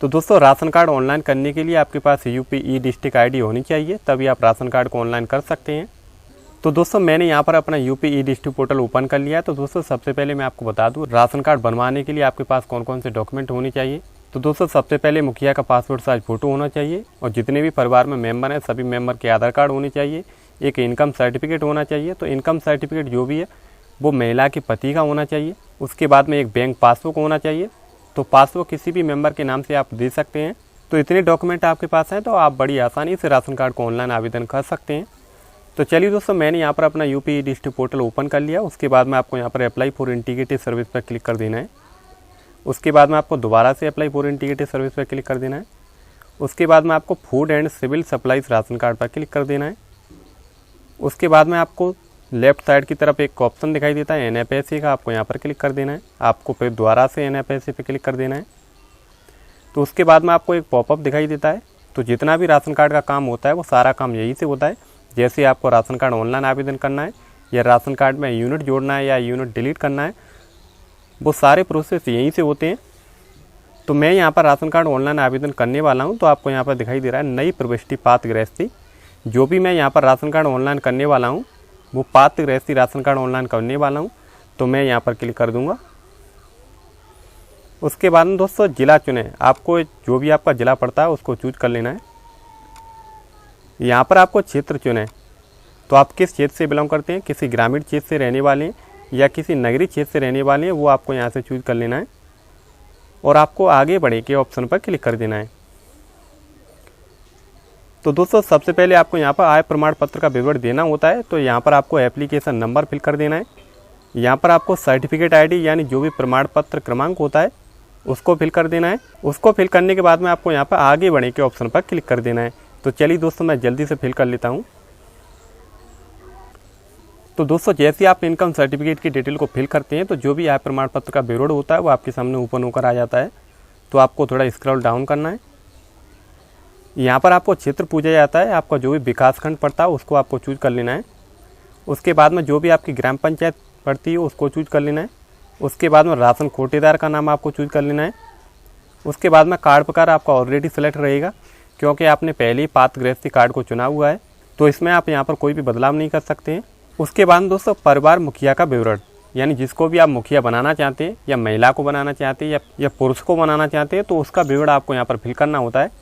तो दोस्तों ration card online करने के लिए आपके पास यूपी ई डिस्ट्रिक्ट आईडी होनी चाहिए, तभी आप राशन कार्ड को ऑनलाइन कर सकते हैं। तो दोस्तों मैंने यहाँ पर अपना यूपी ई डिस्ट्रिक्ट पोर्टल ओपन कर लिया है। तो दोस्तों सबसे पहले मैं आपको बता दूँ राशन कार्ड बनवाने के लिए आपके पास कौन कौन से डॉक्यूमेंट होने चाहिए। तो दोस्तों सबसे पहले मुखिया का पासपोर्ट साइज फ़ोटो होना चाहिए और जितने भी परिवार में मेंबर हैं सभी मेंबर के आधार कार्ड होने चाहिए। एक इनकम सर्टिफिकेट होना चाहिए। तो इनकम सर्टिफिकेट जो भी है वो महिला के पति का होना चाहिए। उसके बाद में एक बैंक पासबुक होना चाहिए। तो पासबुक किसी भी मेंबर के नाम से आप दे सकते हैं। तो इतने डॉक्यूमेंट आपके पास हैं तो आप बड़ी आसानी से राशन कार्ड को ऑनलाइन आवेदन कर सकते हैं। तो चलिए दोस्तों मैंने यहाँ पर अपना यूपी डिस्ट्रिक्ट पोर्टल ओपन कर लिया। उसके बाद में आपको यहाँ पर अप्लाई फॉर इंटीग्रेटेड सर्विस पर क्लिक कर देना है। उसके बाद में आपको दोबारा से अप्लाई फॉर इंटीग्रेटेड सर्विस पर क्लिक कर देना है। उसके बाद में आपको food and civil supplies ration card पर क्लिक कर देना है। उसके बाद में आपको लेफ्ट साइड की तरफ एक ऑप्शन दिखाई देता है NFSA का, आपको यहाँ पर क्लिक कर देना है। आपको फिर दोबारा से NFSA पे क्लिक कर देना है। तो उसके बाद में आपको एक पॉपअप दिखाई देता है। तो जितना भी राशन कार्ड का काम होता है वो सारा काम यहीं से होता है। जैसे आपको राशन कार्ड ऑनलाइन आवेदन करना है या राशन कार्ड में यूनिट जोड़ना है या यूनिट डिलीट करना है, वो सारे प्रोसेस यहीं से होते हैं। तो मैं यहाँ पर राशन कार्ड ऑनलाइन आवेदन करने वाला हूँ। तो आपको यहाँ पर दिखाई दे रहा है नई प्रविष्टि पात्र गृहस्थी। जो भी मैं यहाँ पर राशन कार्ड ऑनलाइन करने वाला हूँ वो पात्र गृहस्थी राशन कार्ड ऑनलाइन करने वाला हूँ। तो मैं यहाँ पर क्लिक कर दूँगा। उसके बाद में दोस्तों ज़िला चुने, आपको जो भी आपका ज़िला पड़ता है उसको चूज कर लेना है। यहाँ पर आपको क्षेत्र चुने, तो आप किस क्षेत्र से बिलोंग करते हैं, किसी ग्रामीण क्षेत्र से रहने वाले हैं या किसी नगरीय क्षेत्र से रहने वाले हैं, वो आपको यहाँ से चूज कर लेना है। और आपको आगे बढ़े के ऑप्शन पर क्लिक कर देना है। तो दोस्तों सबसे पहले आपको यहाँ पर आय प्रमाण पत्र का विवरण देना होता है। तो यहाँ पर आपको एप्लीकेशन नंबर फिल कर देना है। यहाँ पर आपको सर्टिफिकेट आईडी यानी जो भी प्रमाण पत्र क्रमांक होता है उसको फिल कर देना है। उसको फिल करने के बाद में आपको यहाँ पर आगे बढ़ने के ऑप्शन पर क्लिक कर देना है। तो चलिए दोस्तों मैं जल्दी से फिल कर लेता हूँ। तो दोस्तों जैसे आप इनकम सर्टिफिकेट की डिटेल को फिल करते हैं तो जो भी आय प्रमाण पत्र का विवरण होता है वो आपके सामने ओपन होकर आ जाता है। तो आपको थोड़ा स्क्रॉल डाउन करना है। यहाँ पर आपको क्षेत्र पूछा जाता है, आपका जो भी विकास खंड पड़ता है उसको आपको चूज कर लेना है। उसके बाद में जो भी आपकी ग्राम पंचायत पड़ती है उसको चूज कर लेना है। उसके बाद में राशन कोटेदार का नाम आपको चूज कर लेना है। उसके बाद में कार्ड प्रकार आपका ऑलरेडी सिलेक्ट रहेगा क्योंकि आपने पहले ही पात्र गृहस्थी कार्ड को चुना हुआ है। तो इसमें आप यहाँ पर कोई भी बदलाव नहीं कर सकते हैं। उसके बाद दोस्तों परिवार मुखिया का विवरण, यानी जिसको भी आप मुखिया बनाना चाहते हैं या महिला को बनाना चाहते हैं या पुरुष को बनाना चाहते हैं तो उसका विवरण आपको यहाँ पर फिल करना होता है।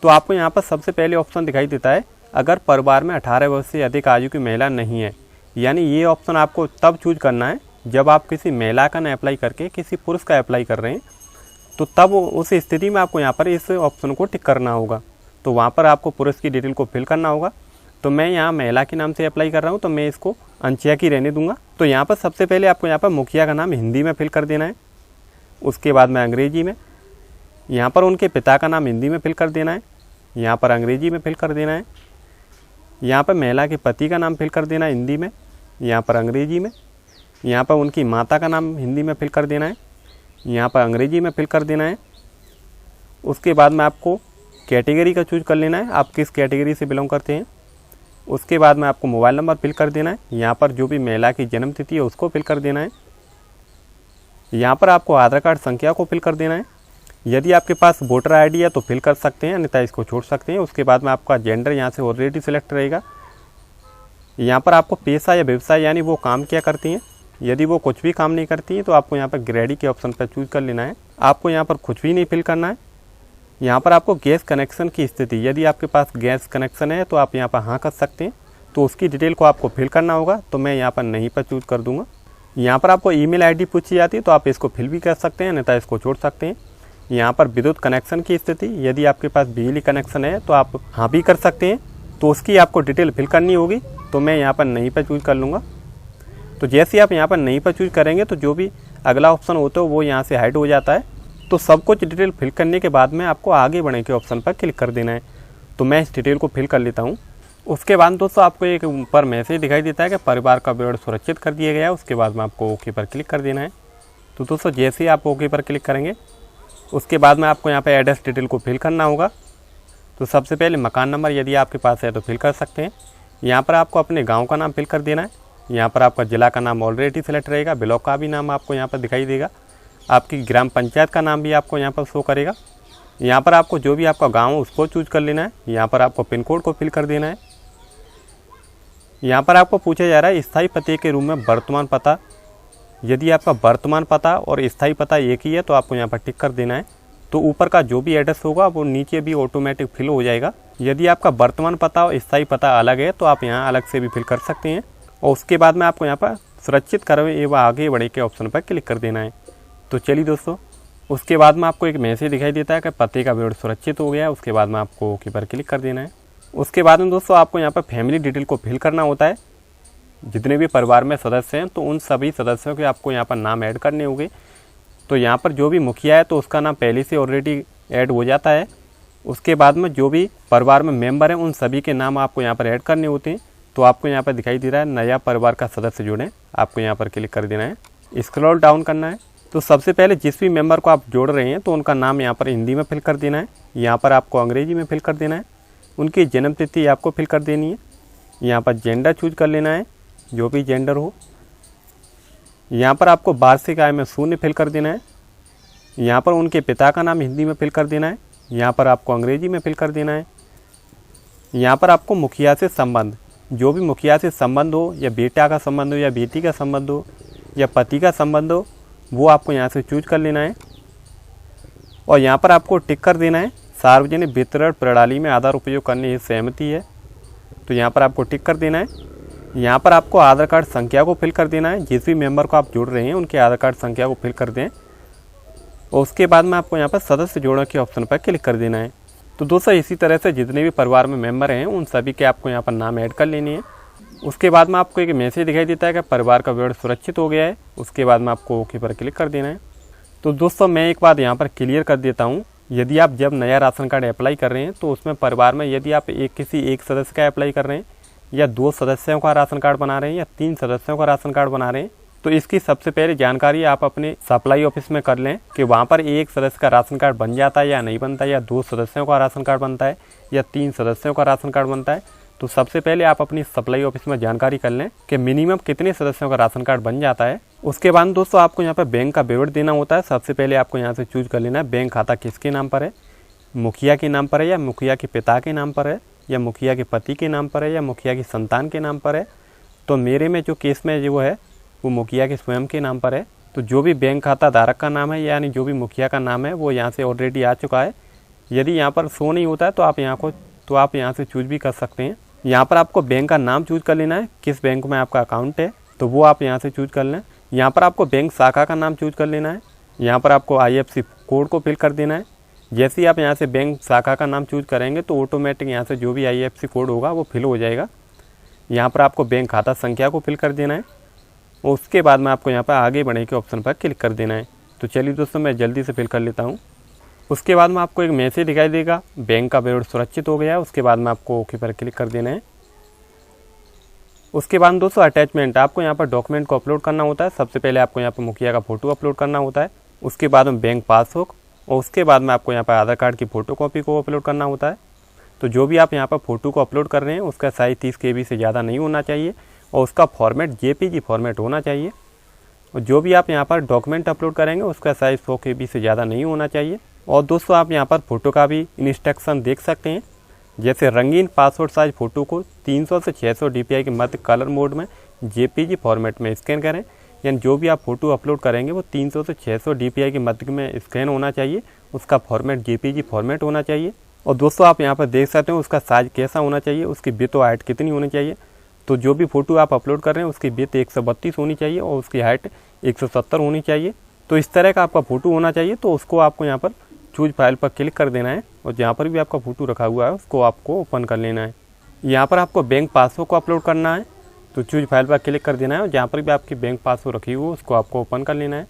तो आपको यहाँ पर सबसे पहले ऑप्शन दिखाई देता है अगर परिवार में 18 वर्ष से अधिक आयु की महिला नहीं है, यानी ये ऑप्शन आपको तब चूज करना है जब आप किसी महिला का न अप्लाई करके किसी पुरुष का अप्लाई कर रहे हैं। तो तब उस स्थिति में आपको यहाँ पर इस ऑप्शन को टिक करना होगा। तो वहाँ पर आपको पुरुष की डिटेल को फिल करना होगा। तो मैं यहाँ महिला के नाम से अप्लाई कर रहा हूँ तो मैं इसको अनचेक ही रहने दूंगा। तो यहाँ पर सबसे पहले आपको यहाँ पर मुखिया का नाम हिंदी में फिल कर देना है। उसके बाद में अंग्रेजी में, यहाँ पर उनके पिता का नाम हिंदी में फिल कर देना है, यहाँ पर अंग्रेजी में फिल कर देना है। यहाँ पर महिला के पति का नाम फिल कर देना है हिंदी में, यहाँ पर अंग्रेजी में। यहाँ पर उनकी माता का नाम हिंदी में फिल कर देना है, यहाँ पर अंग्रेजी में फिल कर देना है। उसके बाद में आपको कैटेगरी का चूज कर लेना है, आप किस कैटेगरी से बिलोंग करते हैं। उसके बाद में आपको मोबाइल नंबर फिल कर देना है। यहाँ पर जो भी महिला की जन्म तिथि है उसको फिल कर देना है। यहाँ पर आपको आधार कार्ड संख्या को फिल कर देना है। यदि आपके पास वोटर आईडी है तो फिल कर सकते हैं, अन्यथा इसको छोड़ सकते हैं। उसके बाद में आपका जेंडर यहाँ से ऑलरेडी सिलेक्ट रहेगा। यहाँ पर आपको पेशा या व्यवसाय यानी वो काम क्या करती हैं। यदि वो कुछ भी काम नहीं करती हैं तो आपको यहाँ पर ग्रेडी के ऑप्शन पर चूज कर लेना है। आपको यहाँ पर कुछ भी नहीं फिल करना है। यहाँ पर आपको गैस कनेक्शन की स्थिति, यदि आपके पास गैस कनेक्शन है तो आप यहाँ पर हाँ कर सकते हैं। तो उसकी डिटेल को आपको फिल करना होगा। तो मैं यहाँ पर नहीं पर चूज कर दूंगा। यहाँ पर आपको ईमेल आईडी पूछी जाती है तो आप इसको फिल भी कर सकते हैं, अन्यथा इसको छोड़ सकते हैं। यहाँ पर विद्युत कनेक्शन की स्थिति, यदि आपके पास बिजली कनेक्शन है तो आप हाँ भी कर सकते हैं। तो उसकी आपको डिटेल फिल करनी होगी। तो मैं यहाँ पर नहीं पर चूज कर लूँगा। तो जैसे आप यहाँ पर नहीं पर चूज करेंगे तो जो भी अगला ऑप्शन होता है वो यहाँ से हाइड हो जाता है। तो सब कुछ डिटेल फिल करने के बाद में आपको आगे बढ़ने के ऑप्शन पर क्लिक कर देना है। तो मैं इस डिटेल को फिल कर लेता हूँ। उसके बाद दोस्तों आपको एक ऊपर मैसेज दिखाई देता है कि परिवार का विवरण सुरक्षित कर दिया गया है। उसके बाद में आपको ओके पर क्लिक कर देना है। तो दोस्तों जैसे ही आप ओके पर क्लिक करेंगे उसके बाद में आपको यहाँ पर एड्रेस डिटेल को फिल करना होगा। तो सबसे पहले मकान नंबर यदि आपके पास है तो फिल कर सकते हैं। यहाँ पर आपको अपने गाँव का नाम फिल कर देना है। यहाँ पर आपका जिला का नाम ऑलरेडी सेलेक्ट रहेगा, ब्लॉक का भी नाम आपको यहाँ पर दिखाई देगा, आपकी ग्राम पंचायत का नाम भी आपको यहाँ पर शो करेगा। यहाँ पर आपको जो भी आपका गांव है उसको चूज कर लेना है। यहाँ पर आपको पिन कोड को फिल कर देना है। यहाँ पर आपको पूछा जा रहा है स्थायी पते के रूप में वर्तमान पता। यदि आपका वर्तमान पता और स्थायी पता एक ही है तो आपको यहाँ पर टिक कर देना है। तो ऊपर का जो भी एड्रेस होगा वो नीचे भी ऑटोमेटिक फिल हो जाएगा। यदि आपका वर्तमान पता और स्थायी पता अलग है तो आप यहाँ अलग से भी फिल कर सकते हैं। और उसके बाद में आपको यहाँ पर सुरक्षित करवे एवं आगे बढ़े के ऑप्शन पर क्लिक कर देना है। तो चलिए दोस्तों, उसके बाद में आपको एक मैसेज दिखाई देता है कि पते का विवरण सुरक्षित हो गया है। उसके बाद में आपको ओके पर क्लिक कर देना है। उसके बाद में दोस्तों आपको यहाँ पर फैमिली डिटेल को फिल करना होता है। जितने भी परिवार में सदस्य हैं तो उन सभी सदस्यों के आपको यहाँ पर नाम ऐड करने होंगे। तो यहाँ पर जो भी मुखिया है तो उसका नाम पहले से ऑलरेडी ऐड हो जाता है। उसके बाद में जो भी परिवार में मेंबर हैं उन सभी के नाम आपको यहाँ पर ऐड करने होते हैं। तो आपको यहाँ पर दिखाई दे रहा है नया परिवार का सदस्य जुड़े, आपको यहाँ पर क्लिक कर देना है। स्क्रॉल डाउन करना है। तो सबसे पहले जिस भी मेंबर को आप जोड़ रहे हैं तो उनका नाम यहाँ पर हिंदी में फिल कर देना है। यहाँ पर आपको अंग्रेजी में फिल कर देना है। उनकी जन्म तिथि आपको फिल कर देनी है। यहाँ पर जेंडर चूज कर लेना है, जो भी जेंडर हो। यहाँ पर आपको वार्षिक आय में 0 फिल कर देना है। यहाँ पर उनके पिता का नाम हिंदी में फिल कर देना है। यहाँ पर आपको अंग्रेजी में फिल कर देना है। यहाँ पर आपको मुखिया से संबंध, जो भी मुखिया से संबंध हो, या बेटा का संबंध हो, या बेटी का संबंध हो, या पति का संबंध हो, वो आपको यहाँ से चूज कर लेना है। और यहाँ पर आपको टिक कर देना है सार्वजनिक वितरण प्रणाली में आधार उपयोग करने की सहमति है। तो यहाँ पर आपको टिक कर देना है। यहाँ पर आपको आधार कार्ड संख्या को फिल कर देना है। जिस भी मेंबर को आप जोड़ रहे हैं उनके आधार कार्ड संख्या को फिल कर दें। और उसके बाद में आपको यहाँ पर सदस्य जोड़ने के ऑप्शन पर क्लिक कर देना है। तो दोस्तों इसी तरह से जितने भी परिवार में मेंबर हैं उन सभी के आपको यहाँ पर नाम ऐड कर लेने हैं। उसके बाद में आपको एक मैसेज दिखाई देता है कि परिवार का विवरण सुरक्षित हो गया है। उसके बाद में आपको ओके पर क्लिक कर देना है। तो दोस्तों मैं एक बात यहाँ पर क्लियर कर देता हूँ, यदि आप जब नया राशन कार्ड अप्लाई कर रहे हैं तो उसमें परिवार में यदि आप किसी एक सदस्य का अप्लाई कर रहे हैं, या 2 सदस्यों का राशन कार्ड बना रहे हैं, या 3 सदस्यों का राशन कार्ड बना रहे हैं, तो इसकी सबसे पहले जानकारी आप अपने सप्लाई ऑफिस में कर लें कि वहाँ पर एक सदस्य का राशन कार्ड बन जाता है या नहीं बनता है, या 2 सदस्यों का राशन कार्ड बनता है, या 3 सदस्यों का राशन कार्ड बनता है। तो सबसे पहले आप अपनी सप्लाई ऑफिस में जानकारी कर लें कि मिनिमम कितने सदस्यों का राशन कार्ड बन जाता है। उसके बाद दोस्तों आपको यहाँ पर बैंक का विवरण देना होता है। सबसे पहले आपको यहाँ से चूज कर लेना है बैंक खाता किसके नाम पर है, मुखिया के नाम पर है, या मुखिया के पिता के नाम पर है, या मुखिया के पति के नाम पर है, या मुखिया की संतान के नाम पर है। तो मेरे में जो केस में जो है वो मुखिया के स्वयं के नाम पर है। तो जो भी बैंक खाता धारक का नाम है, यानी जो भी मुखिया का नाम है, वो यहाँ से ऑलरेडी आ चुका है। यदि यहाँ पर शो नहीं होता है तो आप यहाँ से चूज भी कर सकते हैं। यहाँ पर आपको बैंक का नाम चूज कर लेना है, किस बैंक में आपका अकाउंट है, तो वो आप यहाँ से चूज कर लें। यहाँ पर आपको बैंक शाखा का नाम चूज कर लेना है। यहाँ पर आपको IFSC कोड को फिल कर देना है। जैसे ही आप यहाँ से बैंक शाखा का नाम चूज करेंगे तो ऑटोमेटिक यहाँ से जो भी IFSC कोड होगा वो फिल हो जाएगा। यहाँ पर आपको बैंक खाता संख्या को फिल कर देना है। और उसके बाद में आपको यहाँ पर आगे बढ़ने के ऑप्शन पर क्लिक कर देना है। तो चलिए दोस्तों मैं जल्दी से फिल कर लेता हूँ। उसके बाद में आपको एक मैसेज दिखाई देगा बैंक का विवरण सुरक्षित हो गया है। उसके बाद में आपको ओके पर क्लिक कर देना है। उसके बाद दोस्तों अटैचमेंट, आपको यहाँ पर डॉक्यूमेंट को अपलोड करना होता है। सबसे पहले आपको यहाँ पर मुखिया का फोटो अपलोड करना होता है। उसके बाद में बैंक पासबुक, और उसके बाद में आपको यहाँ पर आधार कार्ड की फ़ोटोकॉपी को अपलोड करना होता है। तो जो भी आप यहाँ पर फ़ोटो को अपलोड कर रहे हैं उसका साइज 30 KB से ज़्यादा नहीं होना चाहिए, और उसका फॉर्मेट JPG फॉर्मेट होना चाहिए। और जो भी आप यहाँ पर डॉक्यूमेंट अपलोड करेंगे उसका साइज़ 100 KB से ज़्यादा नहीं होना चाहिए। और दोस्तों आप यहाँ पर फ़ोटो का भी इंस्ट्रक्शन देख सकते हैं। जैसे रंगीन पासपोर्ट साइज फ़ोटो को 300 से 600 DPI के मध्य कलर मोड में JPG फॉर्मेट में स्कैन करें। यानी जो भी आप फ़ोटो अपलोड करेंगे वो 300 से 600 DPI के मध्य में स्कैन होना चाहिए, उसका फॉर्मेट JPG फॉर्मेट होना चाहिए। और दोस्तों आप यहाँ पर देख सकते हैं उसका साइज कैसा होना चाहिए, उसकी विड्थ और हाइट कितनी होनी चाहिए। तो जो भी फ़ोटो आप अपलोड कर रहे हैं उसकी विड्थ 132 होनी चाहिए और उसकी हाइट 170 होनी चाहिए। तो इस तरह का आपका फ़ोटो होना चाहिए। तो उसको आपको यहाँ पर चूज फाइल पर क्लिक कर देना है, और जहाँ पर भी आपका फ़ोटो रखा हुआ है उसको आपको ओपन कर लेना है। यहाँ पर आपको बैंक पासबुक को अपलोड करना है, तो चूज फाइल पर क्लिक कर देना है, और जहाँ पर भी आपकी बैंक पासबुक रखी हुई है उसको आपको ओपन कर लेना है।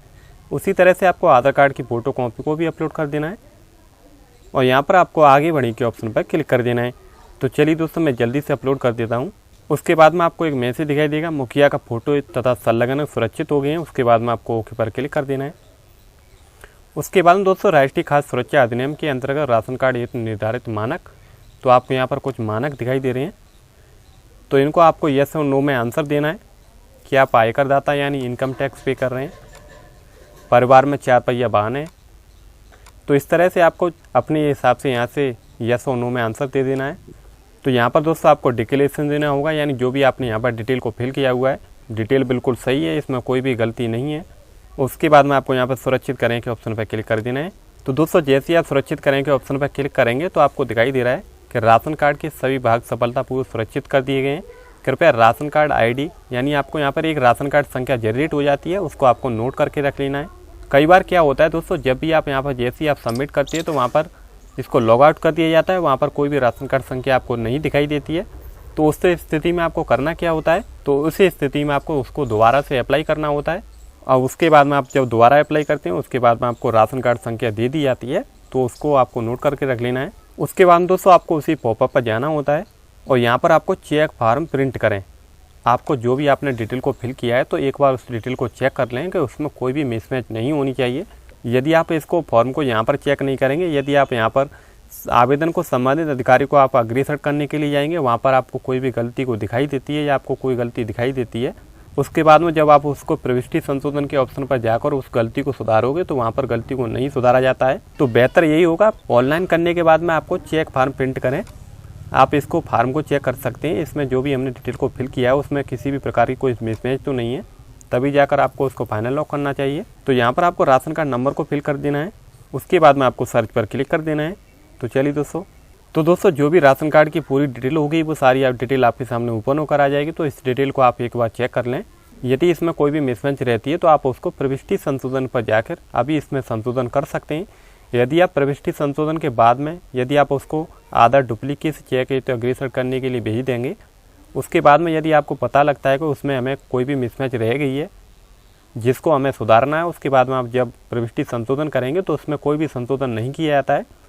उसी तरह से आपको आधार कार्ड की फ़ोटोकॉपी को भी अपलोड कर देना है, और यहाँ पर आपको आगे बढ़ने के ऑप्शन पर क्लिक कर देना है। तो चलिए दोस्तों मैं जल्दी से अपलोड कर देता हूँ। उसके बाद में आपको एक मैसेज दिखाई देगा मुखिया का फ़ोटो तथा संलग्न सुरक्षित हो गए हैं। उसके बाद में आपको ओके पर क्लिक कर देना है। उसके बाद में दोस्तों राष्ट्रीय खाद्य सुरक्षा अधिनियम के अंतर्गत राशन कार्ड हेतु निर्धारित मानक, तो आपको यहाँ पर कुछ मानक दिखाई दे रहे हैं। तो इनको आपको यस और नो में आंसर देना है कि आप आयकर दाता यानी इनकम टैक्स पे कर रहे हैं, परिवार में 4 पहिया वाहन है, तो इस तरह से आपको अपने हिसाब से यहाँ से यस और नो में आंसर दे देना है। तो यहाँ पर दोस्तों आपको डिक्लेरेशन देना होगा, यानी जो भी आपने यहाँ पर डिटेल को फिल किया हुआ है डिटेल बिल्कुल सही है, इसमें कोई भी गलती नहीं है। उसके बाद में आपको यहाँ पर सुरक्षित करें के ऑप्शन पर क्लिक कर देना है। तो दोस्तों जैसे ही आप सुरक्षित करें के ऑप्शन पर क्लिक करेंगे तो आपको दिखाई दे रहा है कि राशन कार्ड के सभी भाग सफलतापूर्वक सुरक्षित कर दिए गए हैं। कृपया राशन कार्ड आईडी, यानी आपको यहाँ पर एक राशन कार्ड संख्या जनरेट हो जाती है, उसको आपको नोट करके रख लेना है। कई बार क्या होता है दोस्तों, जब भी आप यहाँ पर जैसे ही आप सबमिट करते हैं तो वहाँ पर इसको लॉग आउट कर दिया जाता है, वहाँ पर कोई भी राशन कार्ड संख्या आपको नहीं दिखाई देती है। तो उस स्थिति में आपको करना क्या होता है, तो उस स्थिति में आपको उसको दोबारा से अप्लाई करना होता है। और उसके बाद में आप जब दोबारा अप्लाई करते हैं उसके बाद में आपको राशन कार्ड संख्या दे दी जाती है, तो उसको आपको नोट करके रख लेना है। उसके बाद दोस्तों आपको उसी पॉपअप पर जाना होता है और यहाँ पर आपको चेक फॉर्म प्रिंट करें। आपको जो भी आपने डिटेल को फिल किया है तो एक बार उस डिटेल को चेक कर लें कि उसमें कोई भी मिसमैच नहीं होनी चाहिए। यदि आप इसको फॉर्म को यहाँ पर चेक नहीं करेंगे, यदि आप यहाँ पर आवेदन को संबंधित अधिकारी को आप अग्रेसर करने के लिए जाएंगे, वहाँ पर आपको कोई भी गलती को दिखाई देती है या आपको कोई गलती दिखाई देती है, उसके बाद में जब आप उसको प्रविष्टि संशोधन के ऑप्शन पर जाकर उस गलती को सुधारोगे तो वहाँ पर गलती को नहीं सुधारा जाता है। तो बेहतर यही होगा ऑनलाइन करने के बाद में आपको चेक फॉर्म प्रिंट करें। आप इसको फार्म को चेक कर सकते हैं, इसमें जो भी हमने डिटेल को फिल किया है उसमें किसी भी प्रकार की कोई मिसमैच तो नहीं है, तभी जाकर आपको उसको फाइनल लॉक करना चाहिए। तो यहाँ पर आपको राशन कार्ड नंबर को फिल कर देना है, उसके बाद में आपको सर्च पर क्लिक कर देना है। तो चलिए दोस्तों जो भी राशन कार्ड की पूरी डिटेल होगी वो सारी डिटेल आपके सामने ओपन होकर आ जाएगी। तो इस डिटेल को आप एक बार चेक कर लें, यदि इसमें कोई भी मिसमैच रहती है तो आप उसको प्रविष्टि संशोधन पर जाकर अभी इसमें संशोधन कर सकते हैं। यदि आप प्रविष्टि संशोधन के बाद में यदि आप उसको आधार डुप्लीकेट चेक तो अग्रेसर करने के लिए भेज देंगे, उसके बाद में यदि आपको पता लगता है कि उसमें हमें कोई भी मिसमैच रह गई है जिसको हमें सुधारना है, उसके बाद में आप जब प्रविष्टि संशोधन करेंगे तो उसमें कोई भी संशोधन नहीं किया जाता है।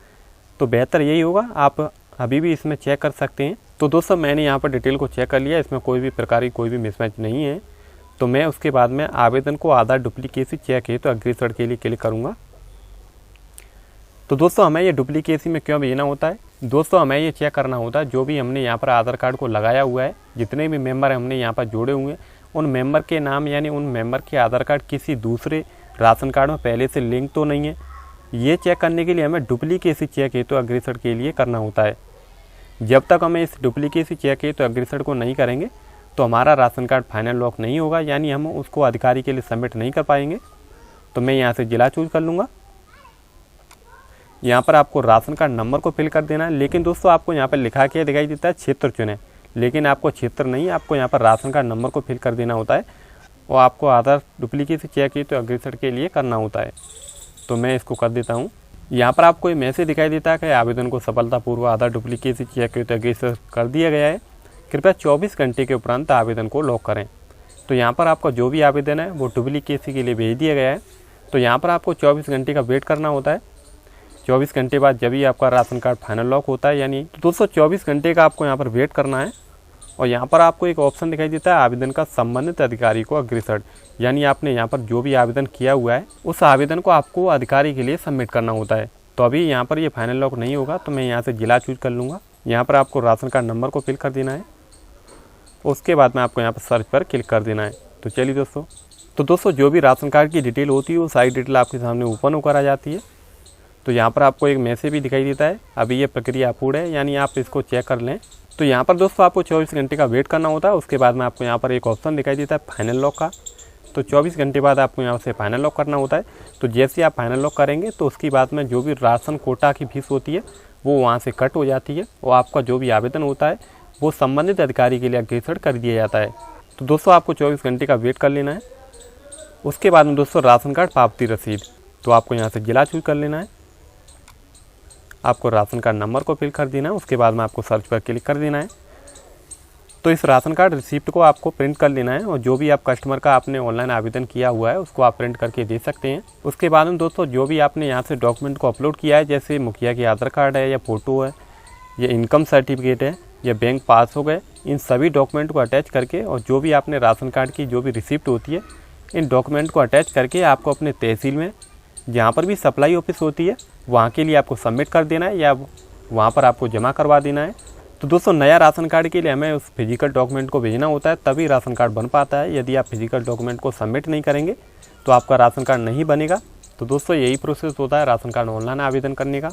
तो बेहतर यही होगा आप अभी भी इसमें चेक कर सकते हैं। तो दोस्तों मैंने यहाँ पर डिटेल को चेक कर लिया, इसमें कोई भी प्रकार की कोई भी मिसमैच नहीं है। तो मैं उसके बाद में आवेदन को आधार डुप्लीकेसी चेक है तो अग्रेसर के लिए क्लिक करूँगा। तो दोस्तों हमें ये डुप्लीकेसी में क्यों भेजना होता है, दोस्तों हमें ये चेक करना होता है जो भी हमने यहाँ पर आधार कार्ड को लगाया हुआ है, जितने भी मेंबर हमने यहाँ पर जोड़े हुए हैं उन मेंबर के नाम यानी उन मेंबर के आधार कार्ड किसी दूसरे राशन कार्ड में पहले से लिंक तो नहीं है। ये चेक करने के लिए हमें डुप्लीकेसी चेक है तो अग्रेसर के लिए करना होता है। जब तक हमें इस डुप्लीकेसी चेक है तो अग्रेसर को नहीं करेंगे तो हमारा राशन कार्ड फाइनल लॉक नहीं होगा, यानी हम उसको अधिकारी के लिए सबमिट नहीं कर पाएंगे। तो मैं यहाँ से जिला चूज कर लूँगा। यहाँ पर आपको राशन कार्ड नंबर को फिल कर देना है, लेकिन दोस्तों आपको यहाँ पर लिखा के दिखाई देता है क्षेत्र चुनें, लेकिन आपको क्षेत्र नहीं, आपको यहाँ पर राशन कार्ड नंबर को फिल कर देना होता है और आपको आधार डुप्लीकेसी चेक है तो अग्रेसर के लिए करना होता है। तो मैं इसको कर देता हूँ। यहाँ पर आपको एक मैसेज दिखाई देता है कि आवेदन को सफलतापूर्वक आधार डुप्लीकेसी चेक है तो अग्रेसर कर दिया गया है, कृपया 24 घंटे के उपरांत आवेदन को लॉक करें। तो यहाँ पर आपका जो भी आवेदन है वो डुप्लीकेसी के लिए भेज दिया गया है। तो यहाँ पर आपको 24 घंटे का वेट करना होता है। 24 घंटे बाद जब ही आपका राशन कार्ड फाइनल लॉक होता है, यानी दोस्तों 24 घंटे का आपको यहाँ पर वेट करना है। और यहाँ पर आपको एक ऑप्शन दिखाई देता है आवेदन का संबंधित अधिकारी को अग्रेसर, यानी आपने यहाँ पर जो भी आवेदन किया हुआ है उस आवेदन को आपको अधिकारी के लिए सबमिट करना होता है। तो अभी यहाँ पर ये फाइनल लॉक नहीं होगा, तो मैं यहाँ से जिला चूज कर लूँगा। यहाँ पर आपको राशन कार्ड नंबर को फिल कर देना है, उसके बाद में आपको यहाँ पर सर्च पर क्लिक कर देना है। तो चलिए दोस्तों जो भी राशन कार्ड की डिटेल होती है वो सारी डिटेल आपके सामने ओपन होकर आ जाती है। तो यहाँ पर आपको एक मैसेज भी दिखाई देता है अभी ये प्रक्रिया पूर्ण है, यानी आप इसको चेक कर लें। तो यहाँ पर दोस्तों आपको 24 घंटे का वेट करना होता है। उसके बाद में आपको यहाँ पर एक ऑप्शन दिखाई देता है फाइनल लॉक का। तो 24 घंटे बाद आपको यहाँ से फाइनल लॉक करना होता है। तो जैसे आप फाइनल लॉक करेंगे तो उसके बाद में जो भी राशन कोटा की फीस होती है वो वहाँ से कट हो जाती है और आपका जो भी आवेदन होता है वो संबंधित अधिकारी के लिए अग्रेसर कर दिया जाता है। तो दोस्तों आपको 24 घंटे का वेट कर लेना है। उसके बाद में दोस्तों राशन कार्ड पावती रसीद, तो आपको यहाँ से जिला चूज कर लेना है। आपको राशन कार्ड नंबर को फिल कर देना है, उसके बाद में आपको सर्च पर क्लिक कर देना है। तो इस राशन कार्ड रिसिप्ट को आपको प्रिंट कर लेना है और जो भी आप कस्टमर का आपने ऑनलाइन आवेदन किया हुआ है उसको आप प्रिंट करके दे सकते हैं। उसके बाद में दोस्तों जो भी आपने यहाँ से डॉक्यूमेंट को अपलोड किया है, जैसे मुखिया की आधार कार्ड है या फ़ोटो है या इनकम सर्टिफिकेट है या बैंक पासबुक है, इन सभी डॉक्यूमेंट को अटैच करके और जो भी आपने राशन कार्ड की जो भी रिसिप्ट होती है इन डॉक्यूमेंट को अटैच करके आपको अपने तहसील में जहाँ पर भी सप्लाई ऑफिस होती है वहाँ के लिए आपको सबमिट कर देना है या वहाँ पर आपको जमा करवा देना है। तो दोस्तों नया राशन कार्ड के लिए हमें उस फिजिकल डॉक्यूमेंट को भेजना होता है, तभी राशन कार्ड बन पाता है। यदि आप फिजिकल डॉक्यूमेंट को सबमिट नहीं करेंगे तो आपका राशन कार्ड नहीं बनेगा। तो दोस्तों यही प्रोसेस होता है राशन कार्ड ऑनलाइन आवेदन करने का।